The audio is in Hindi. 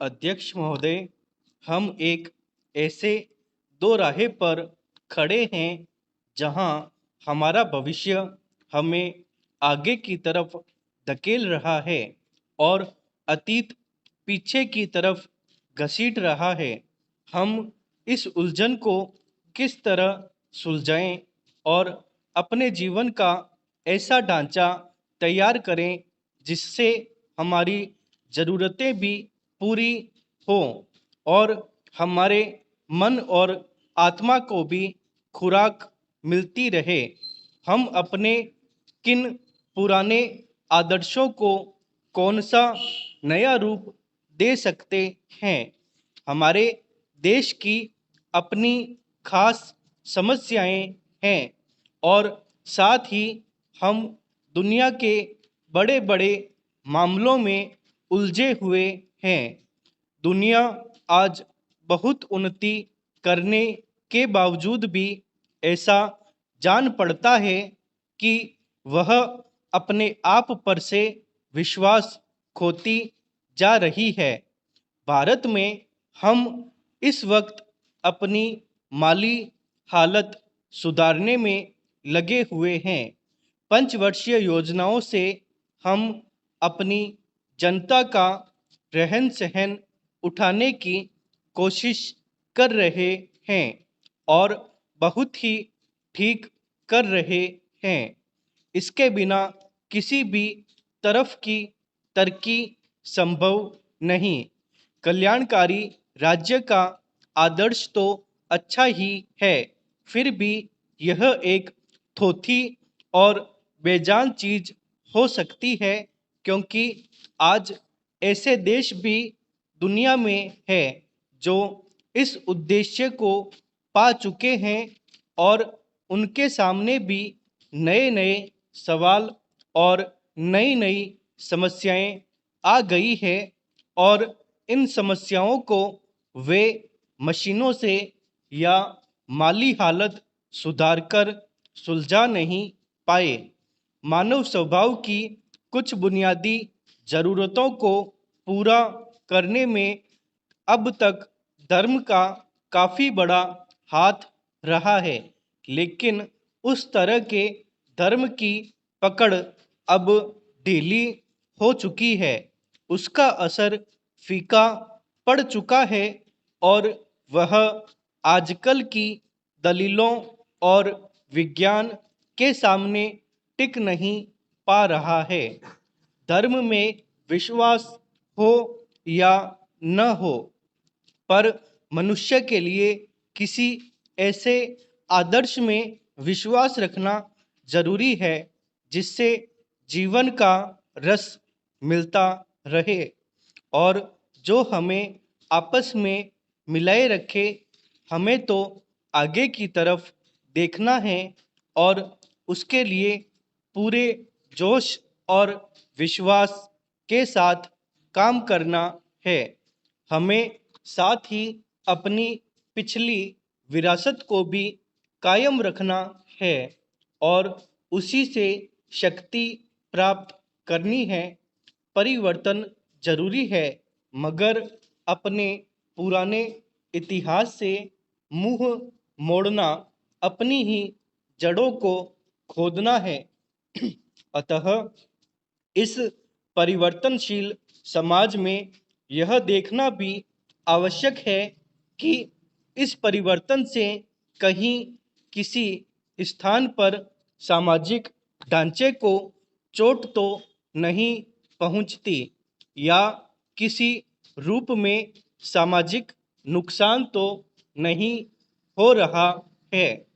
अध्यक्ष महोदय, हम एक ऐसे दो राहे पर खड़े हैं जहां हमारा भविष्य हमें आगे की तरफ धकेल रहा है और अतीत पीछे की तरफ घसीट रहा है। हम इस उलझन को किस तरह सुलझाएं और अपने जीवन का ऐसा ढांचा तैयार करें जिससे हमारी ज़रूरतें भी पूरी हों और हमारे मन और आत्मा को भी खुराक मिलती रहे। हम अपने किन पुराने आदर्शों को कौन सा नया रूप दे सकते हैं। हमारे देश की अपनी खास समस्याएं हैं और साथ ही हम दुनिया के बड़े बड़े मामलों में उलझे हुए हैं। दुनिया आज बहुत उन्नति करने के बावजूद भी ऐसा जान पड़ता है कि वह अपने आप पर से विश्वास खोती जा रही है। भारत में हम इस वक्त अपनी माली हालत सुधारने में लगे हुए हैं। पंचवर्षीय योजनाओं से हम अपनी जनता का रहन सहन उठाने की कोशिश कर रहे हैं और बहुत ही ठीक कर रहे हैं। इसके बिना किसी भी तरफ की तरक्की संभव नहीं। कल्याणकारी राज्य का आदर्श तो अच्छा ही है, फिर भी यह एक थोथी और बेजान चीज हो सकती है, क्योंकि आज ऐसे देश भी दुनिया में है जो इस उद्देश्य को पा चुके हैं और उनके सामने भी नए नए सवाल और नई नई समस्याएं आ गई है और इन समस्याओं को वे मशीनों से या माली हालत सुधारकर सुलझा नहीं पाए। मानव स्वभाव की कुछ बुनियादी ज़रूरतों को पूरा करने में अब तक धर्म का काफ़ी बड़ा हाथ रहा है, लेकिन उस तरह के धर्म की पकड़ अब ढीली हो चुकी है। उसका असर फीका पड़ चुका है और वह आजकल की दलीलों और विज्ञान के सामने टिक नहीं पा रहा है। धर्म में विश्वास हो या न हो, पर मनुष्य के लिए किसी ऐसे आदर्श में विश्वास रखना जरूरी है जिससे जीवन का रस मिलता रहे और जो हमें आपस में मिलाए रखे। हमें तो आगे की तरफ देखना है और उसके लिए पूरे जोश और विश्वास के साथ काम करना है। हमें साथ ही अपनी पिछली विरासत को भी कायम रखना है और उसी से शक्ति प्राप्त करनी है। परिवर्तन जरूरी है, मगर अपने पुराने इतिहास से मुंह मोड़ना अपनी ही जड़ों को खोदना है। अतः इस परिवर्तनशील समाज में यह देखना भी आवश्यक है कि इस परिवर्तन से कहीं किसी स्थान पर सामाजिक ढांचे को चोट तो नहीं पहुंचती या किसी रूप में सामाजिक नुकसान तो नहीं हो रहा है।